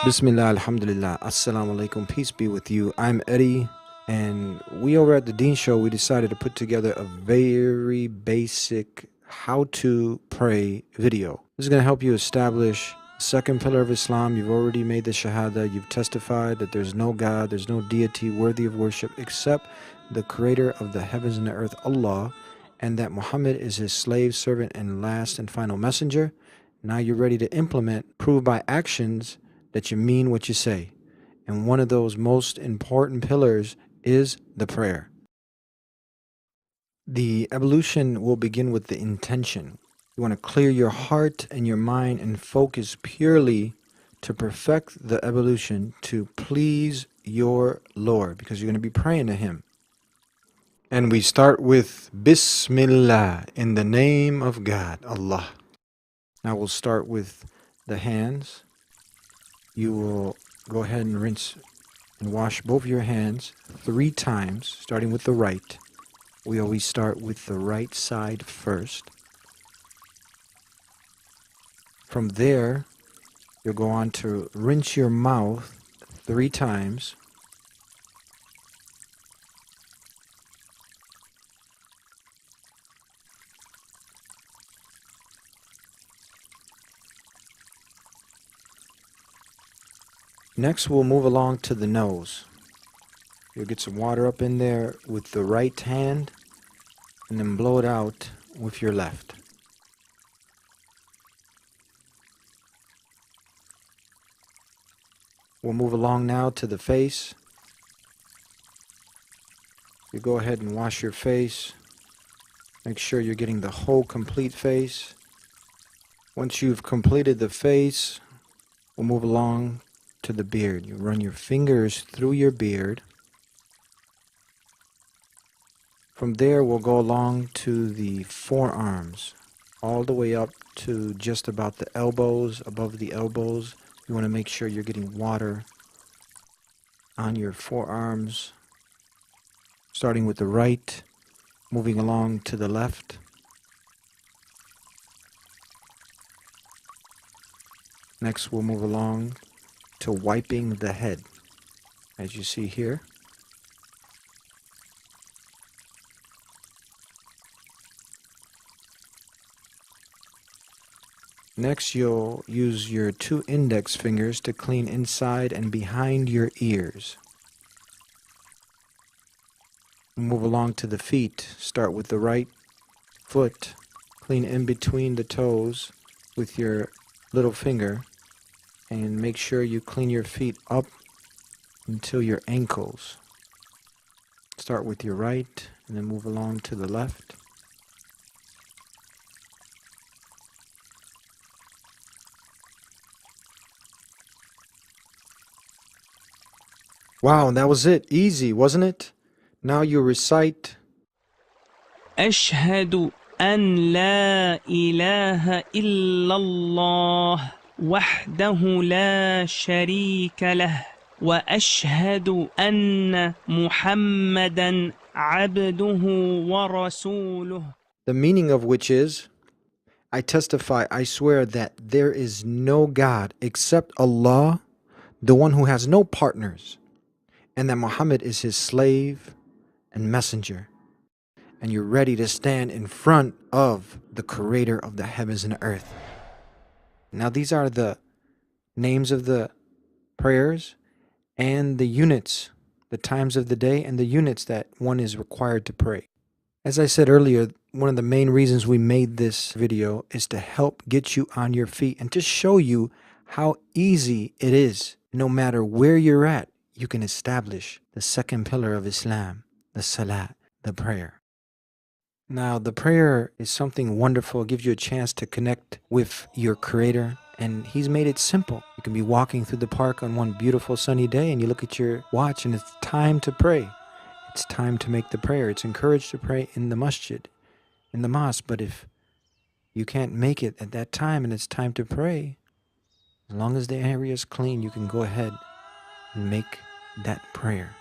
Bismillah, alhamdulillah, assalamu alaikum, peace be with you. I'm Eddie, and we over at the Dean Show, we decided to put together a very basic how to pray video. This is going to help you establish the second pillar of Islam. You've already made the Shahada, you've testified that there's no God, there's no deity worthy of worship except the creator of the heavens and the earth, Allah, and that Muhammad is his slave, servant, and last and final messenger. Now you're ready to implement, prove by actions that you mean what you say. And one of those most important pillars is the prayer. The ablution will begin with the intention. You want to clear your heart and your mind and focus purely to perfect the ablution to please your Lord, because you're going to be praying to Him. And we start with Bismillah, in the name of God, Allah. Now we'll start with the hands. You will go ahead and rinse and wash both your hands 3 times, starting with the right. We always start with the right side first. From there, you'll go on to rinse your mouth 3 times. Next, we'll move along to the nose. You'll get some water up in there with the right hand and then blow it out with your left. We'll move along now to the face. You go ahead and wash your face. Make sure you're getting the whole complete face. Once you've completed the face, we'll move along to the beard. You run your fingers through your beard. From there, we'll go along to the forearms, all the way up to just about the elbows, above the elbows. You want to make sure you're getting water on your forearms, starting with the right, moving along to the left. Next, we'll move along to wiping the head, as you see here. Next, you'll use your 2 index fingers to clean inside and behind your ears. Move along to the feet. Start with the right foot. Clean in between the toes with your little finger. And make sure you clean your feet up until your ankles. Start with your right and then move along to the left. Wow, that was it. Easy, wasn't it? Now you recite أشهد أن لا إله إلا الله وحده لا شريك له وأشهد أن محمدا عبده ورسوله. The meaning of which is, I testify, I swear that there is no God except Allah, the one who has no partners, and that Muhammad is his slave and messenger. And you're ready to stand in front of the creator of the heavens and the earth. Now these are the names of the prayers and the units, the times of the day and the units that one is required to pray. As I said earlier, one of the main reasons we made this video is to help get you on your feet and to show you how easy it is. No matter where you're at, you can establish the second pillar of Islam, the salat, the prayer. Now, the prayer is something wonderful. It gives you a chance to connect with your Creator, and He's made it simple. You can be walking through the park on one beautiful sunny day, and you look at your watch, and it's time to pray. It's time to make the prayer. It's encouraged to pray in the masjid, in the mosque, but if you can't make it at that time and it's time to pray, as long as the area is clean, you can go ahead and make that prayer.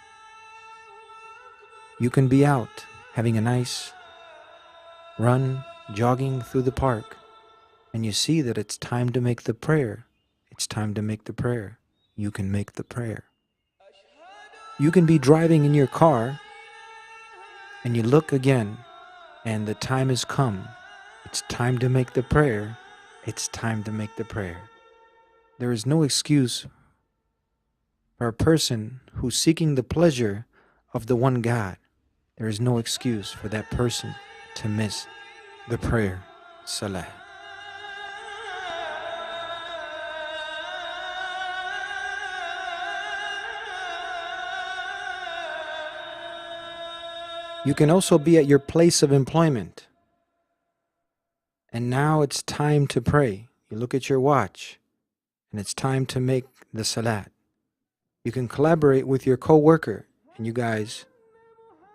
You can be out having a nice run, jogging through the park, and you see that it's time to make the prayer, it's time to make the prayer. You can make the prayer. You can be driving in your car and you look again and the time has come. It's time to make the prayer. It's time to make the prayer. There is no excuse for a person who's seeking the pleasure of the one God. There is no excuse for that person to miss the prayer, Salah. You can also be at your place of employment, and now it's time to pray. You look at your watch, and it's time to make the Salat. You can collaborate with your co-worker, and you guys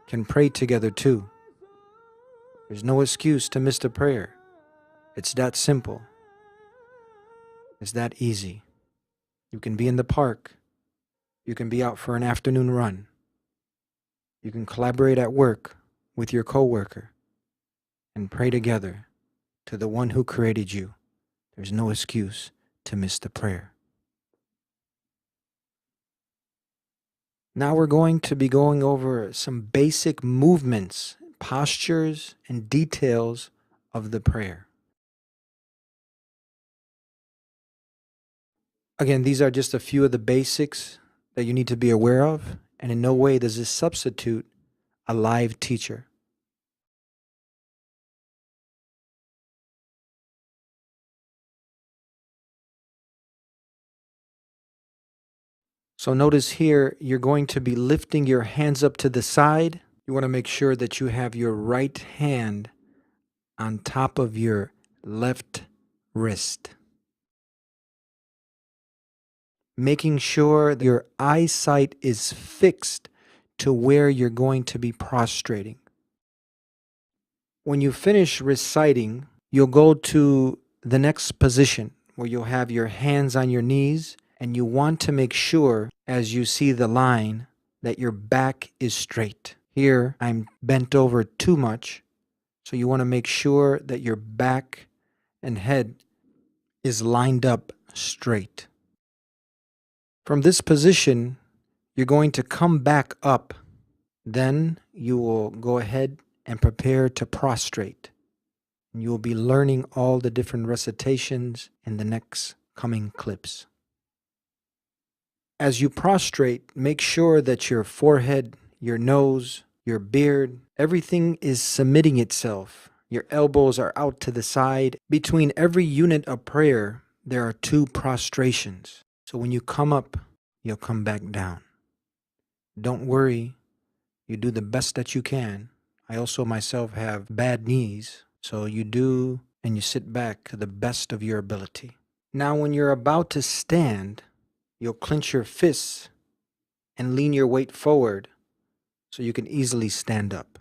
can pray together too. There's no excuse to miss the prayer. It's that simple. It's that easy. You can be in the park. You can be out for an afternoon run. You can collaborate at work with your coworker and pray together to the one who created you. There's no excuse to miss the prayer. Now we're going to be going over some basic movements, postures, and details of the prayer. Again, these are just a few of the basics that you need to be aware of, and in no way does this substitute a live teacher. So notice here, you're going to be lifting your hands up to the side. You want to make sure that you have your right hand on top of your left wrist. Making sure that your eyesight is fixed to where you're going to be prostrating. When you finish reciting, you'll go to the next position where you'll have your hands on your knees, and you want to make sure as you see the line that your back is straight. Here, I'm bent over too much, so you want to make sure that your back and head is lined up straight. From this position, you're going to come back up. Then you will go ahead and prepare to prostrate. You will be learning all the different recitations in the next coming clips. As you prostrate, make sure that your forehead, your nose, your beard, everything is submitting itself. Your elbows are out to the side. Between every unit of prayer, there are 2 prostrations. So when you come up, you'll come back down. Don't worry. You do the best that you can. I also myself have bad knees. So you do and you sit back to the best of your ability. Now when you're about to stand, you'll clench your fists and lean your weight forward so you can easily stand up.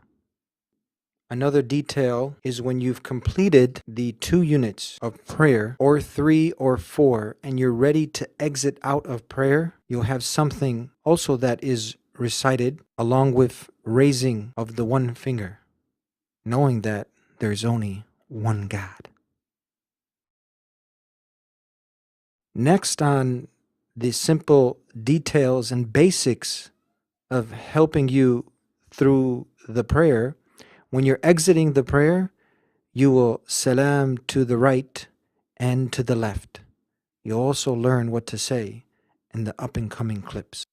Another detail is when you've completed the 2 units of prayer, or 3 or 4, and you're ready to exit out of prayer, you'll have something also that is recited along with raising of the one finger, knowing that there's only one God. Next on the simple details and basics of helping you through the prayer, when you're exiting the prayer, you will salam to the right and to the left. You'll also learn what to say in the up and coming clips.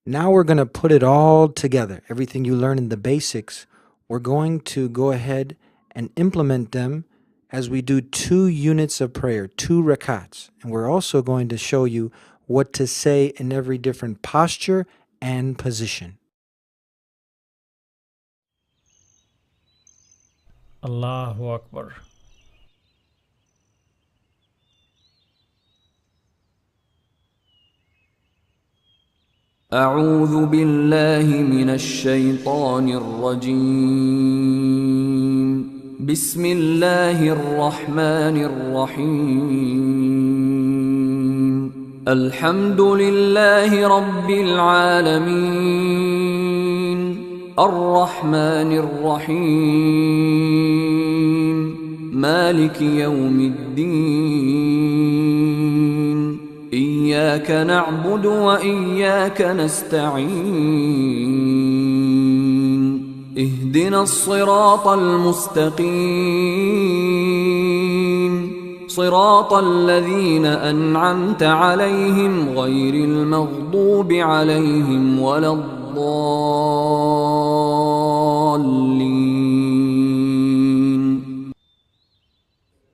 Now we're going to put it all together. Everything you learn in the basics, we're going to go ahead and implement them as we do 2 units of prayer, 2 rakats. And we're also going to show you what to say in every different posture and position. Allahu Akbar. أعوذ بالله من الشيطان الرجيم. بسم الله الرحمن الرحيم. الحمد لله رب العالمين. الرحمن الرحيم مالك يوم الدين إياك نعبد وإياك نستعين اهدنا الصراط المستقيم صراط الذين أنعمت عليهم غير المغضوب عليهم ولا الضالين.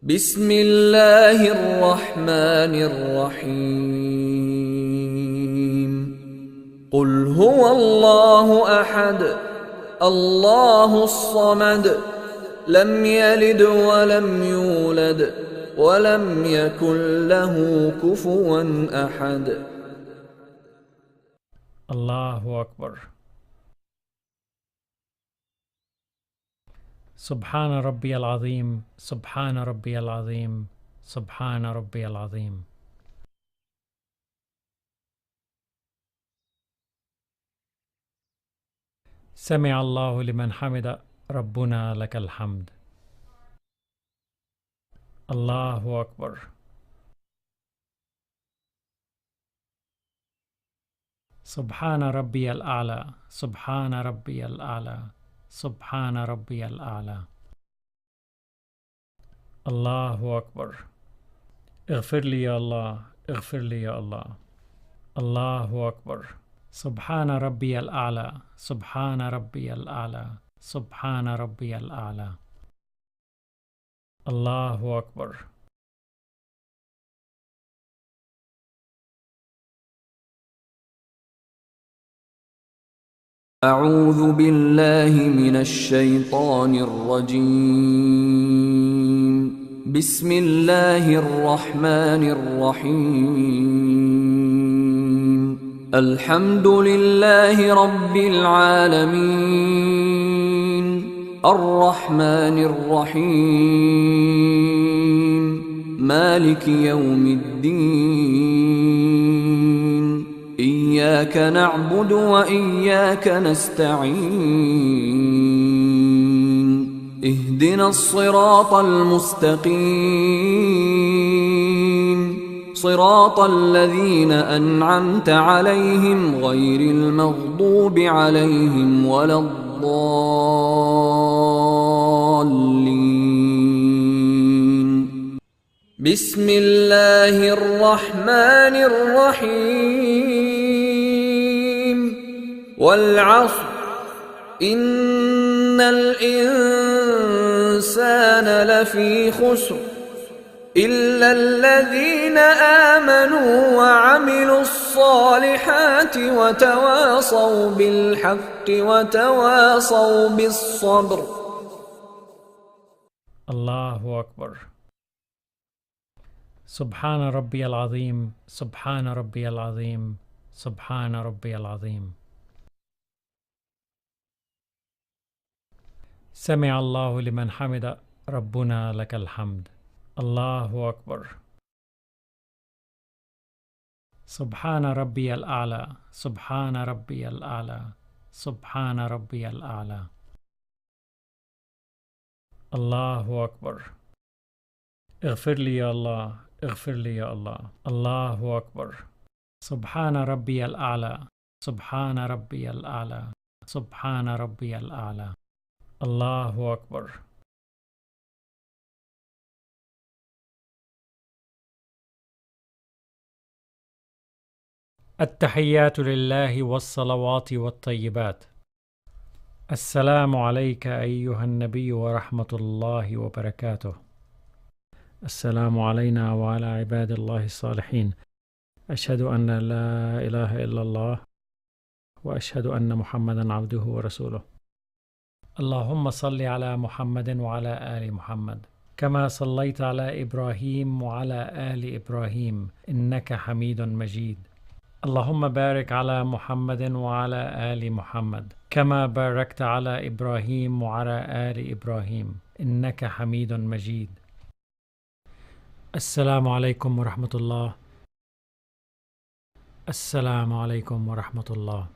بسم الله الرحمن الرحيم قل هو الله أحد الله الصمد لم يلد ولم يولد ولم يكن له كفوا أحد. الله أكبر. سبحان ربي العظيم سبحان ربي العظيم سبحان ربي العظيم. سمع الله لمن حمد ربنا لك الحمد. الله أكبر. سبحان ربي الأعلى سبحان ربي الأعلى سبحان ربي الأعلى. الله أكبر. اغفر لي يا الله اغفر لي يا الله. الله أكبر. سبحان ربي الأعلى سبحان ربي الأعلى سبحان ربي الأعلى. الله أكبر. أعوذ بالله من الشيطان الرجيم. بسم الله الرحمن الرحيم. الحمد لله رب العالمين الرحمن الرحيم مالك يوم الدين إياك نعبد وإياك نستعين اهدنا الصراط المستقيم صراط الذين أنعمت عليهم غير المغضوب عليهم ولا الضالين. بسم الله الرحمن الرحيم. والعصر إن الإنسان لفي خسر إلا الذين آمنوا وعملوا الصالحات وتواصوا بالحق وتواصوا بالصبر. الله أكبر. سبحان ربي العظيم سبحان ربي العظيم سبحان ربي العظيم. سمع الله لمن حمد ربنا لك الحمد. الله أكبر. سبحان ربي الأعلى سبحان ربي الأعلى سبحان ربي الأعلى. الله أكبر. اغفر لي يا الله اغفر لي يا الله. الله أكبر. سبحان ربي الأعلى سبحان ربي الأعلى سبحان ربي الأعلى. الله أكبر. التحيات لله والصلوات والطيبات. السلام عليك أيها النبي ورحمة الله وبركاته. السلام علينا وعلى عباد الله الصالحين. أشهد أن لا إله إلا الله وأشهد أن محمدا عبده ورسوله. اللهم صل على محمد وعلى آل محمد كما صليت على إبراهيم وعلى آل إبراهيم إنك حميد مجيد. اللهم بارك على محمد وعلى آل محمد كما باركت على إبراهيم وعلى آل إبراهيم إنك حميد مجيد. السلام عليكم ورحمة الله. السلام عليكم ورحمة الله.